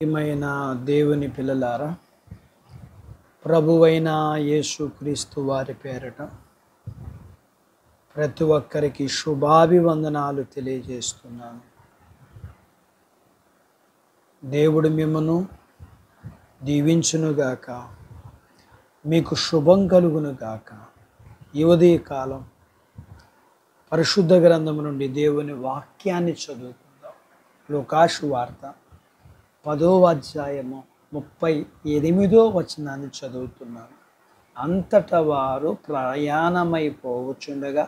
ప్రియమైన దేవుని పిల్లలారా, ప్రభువైన యేసుక్రీస్తు వారి పేరట ప్రతి ఒక్కరికి శుభాభివందనాలు తెలియజేస్తున్నాను. దేవుడు మిమ్మను దీవించునుగాక, మీకు శుభం కలుగునుగాక. ఈ ఉదయ కాలం పరిశుద్ధ గ్రంథం నుండి దేవుని వాక్యాన్ని చదువుకుందాం. లూకాసు వార్త 10వ అధ్యాయము 38వ వచనాన్ని చదువుతున్నాను. అంతటా వారు ప్రయాణమైపోవచ్చుండగా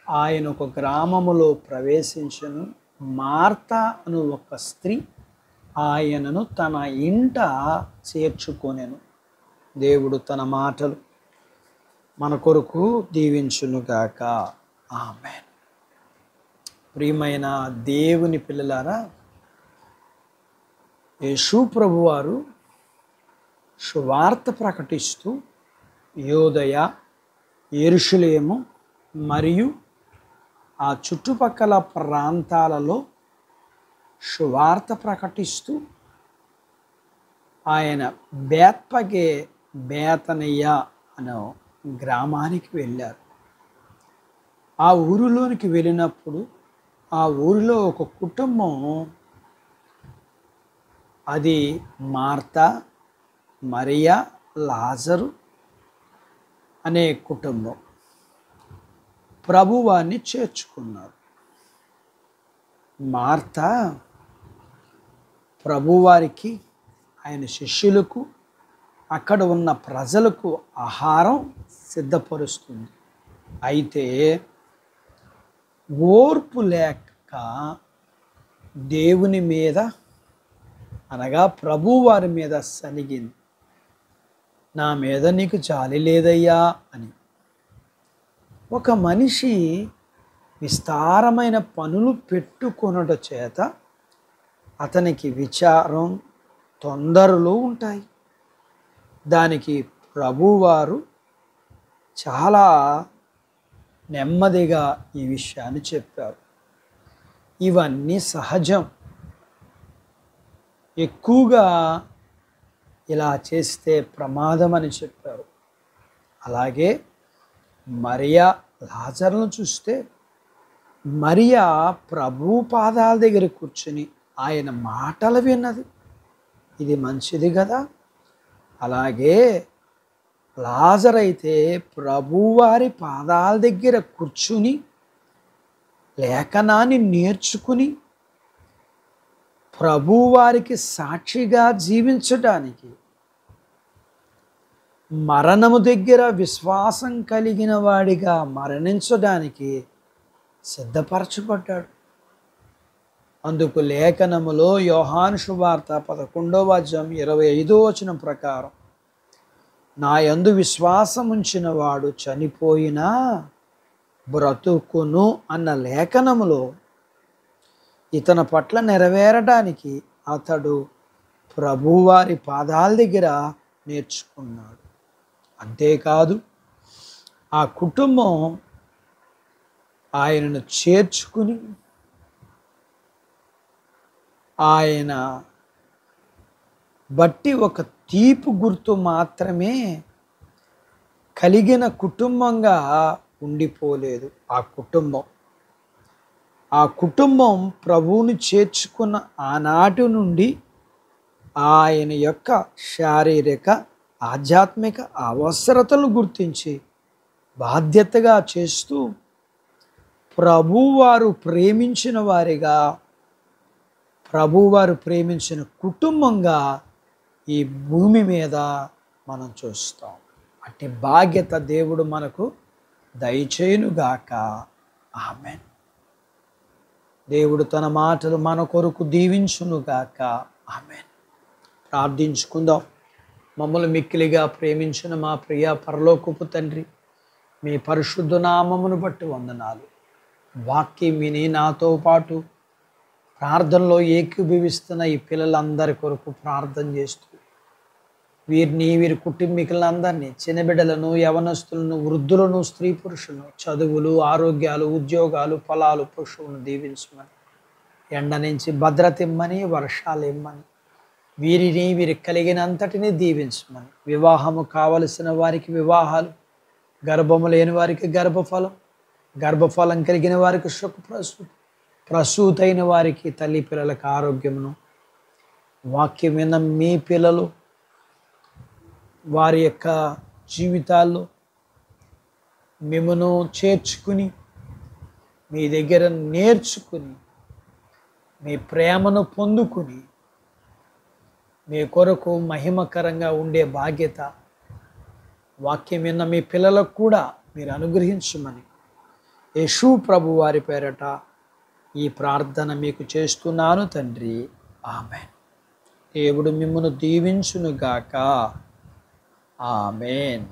ఆయన ఒక గ్రామములో ప్రవేశించెను. మార్తా అను ఒక స్త్రీ ఆయనను తన ఇంట చేర్చుకొనెను. దేవుడు తన మాటలు మన కొరకు దీవించునుగాక. ఆమేన్. ప్రియమైన దేవుని పిల్లలారా, యేసు ప్రభువారు సువార్త ప్రకటిస్తూ యోదయ, యెరూషలేము మరియు ఆ చుట్టుపక్కల ప్రాంతాలలో సువార్త ప్రకటిస్తూ ఆయన బేత్పగే బేతనియ అనే గ్రామానికి వెళ్ళారు. ఆ ఊరిలోనికి వెళ్ళినప్పుడు ఆ ఊరిలో ఒక కుటుంబం, అది మార్తా, మరియా, లాజరు అనే కుటుంబం, ప్రభువాన్ని చేర్చుకున్నారు. మార్తా ప్రభువారికి, ఆయన శిష్యులకు, అక్కడ ఉన్న ప్రజలకు ఆహారం సిద్ధపరుస్తుంది. అయితే ఓర్పు లేక దేవుని మీద అనగా ప్రభువారి మీద సనిగింది. నా మీద నీకు జాలి లేదయ్యా అని. ఒక మనిషి విస్తారమైన పనులు పెట్టుకొనుట చేత అతనికి విచారం, తొందరలు ఉంటాయి. దానికి ప్రభువారు చాలా నెమ్మదిగా ఈ విషయాన్ని చెప్పారు. ఇవన్నీ సహజం, ఎక్కువగా ఇలా చేస్తే ప్రమాదం అని చెప్పారు. అలాగే మరియా, లాజరును చూస్తే మరియా ప్రభు పాదాల దగ్గర కూర్చుని ఆయన మాటలు విన్నది. ఇది మంచిది కదా. అలాగే లాజరు అయితే ప్రభువారి పాదాల దగ్గర కూర్చుని లేఖనాన్ని నేర్చుకుని ప్రభువారికి సాక్షిగా జీవించడానికి, మరణము దగ్గర విశ్వాసం కలిగిన వాడిగా మరణించడానికి సిద్ధపరచబడ్డాడు. అందుకు లేఖనములో యోహాను సువార్త 11వ అధ్యాయం 25వ వచనం ప్రకారం, నా యందు విశ్వాసం ఉంచిన వాడు చనిపోయినా బ్రతుకును అన్న లేఖనములో ఇతని పట్ల నెరవేరడానికి అతడు ప్రభువారి పాదాల దగ్గర నేర్చుకున్నాడు. అంతేకాదు, ఆ కుటుంబం ఆయనను చేర్చుకుని ఆయన బట్టి ఒక తీపి గుర్తు మాత్రమే కలిగిన కుటుంబంగా ఉండిపోలేదు. ఆ కుటుంబం ప్రభువుని చేర్చుకున్న ఆనాటి నుండి ఆయన యొక్క శారీరక, ఆధ్యాత్మిక అవసరతలు గుర్తించి బాధ్యతగా చేస్తూ ప్రభువారు ప్రేమించిన వారిగా, ప్రభువారు ప్రేమించిన కుటుంబంగా ఈ భూమి మీద మనం చూస్తాం. అట్టి బాధ్యత దేవుడు మనకు దయచేయునుగాక. ఆమేన్. దేవుడు తన మాటలు మన కొరకు దీవించునుగాక. ఆమేన్. ప్రార్థించుకుందాం. మమ్మల్ని మిక్కిలిగా ప్రేమించిన మా ప్రియ పరలోకపు తండ్రి, మీ పరిశుద్ధ నామమును బట్టి వందనాలు. వాక్యం విని నాతో పాటు ప్రార్థనలో ఏకీభవిస్తున్న ఈ పిల్లలందరి కొరకు ప్రార్థన చేస్తూ, వీరి కుటుంబీకులందరినీ, చిన్న బిడ్డలను, యవనస్తులను, వృద్ధులను, స్త్రీ పురుషులను, చదువులు, ఆరోగ్యాలు, ఉద్యోగాలు, పొలాలు, పశువులను దీవించమని, ఎండ నుంచి భద్రత ఇమ్మని, వర్షాలు ఇమ్మని, వీరికి కలిగినంతటినీ దీవించమని, వివాహము కావలసిన వారికి వివాహాలు, గర్భము లేని వారికి గర్భఫలం, గర్భఫలం కలిగిన వారికి సుఖప్రసూతి, ప్రసూతైన వారికి తల్లి పిల్లలకు ఆరోగ్యమును, వాక్యం విన్న మీ పిల్లలు వారి యొక్క జీవితాల్లో మిమ్మను చేర్చుకుని, మీ దగ్గర నేర్చుకుని, మీ ప్రేమను పొందుకుని, మీ కొరకు మహిమకరంగా ఉండే బాధ్యత వాక్యం విన్న మీ పిల్లలకు కూడా మీరు అనుగ్రహించమని యేసు ప్రభు వారి పేరట ఈ ప్రార్థన మీకు చేస్తున్నాను తండ్రి. ఆమేన్. దేవుడు మిమ్మల్ని దీవించునుగాక. ఆమేన్.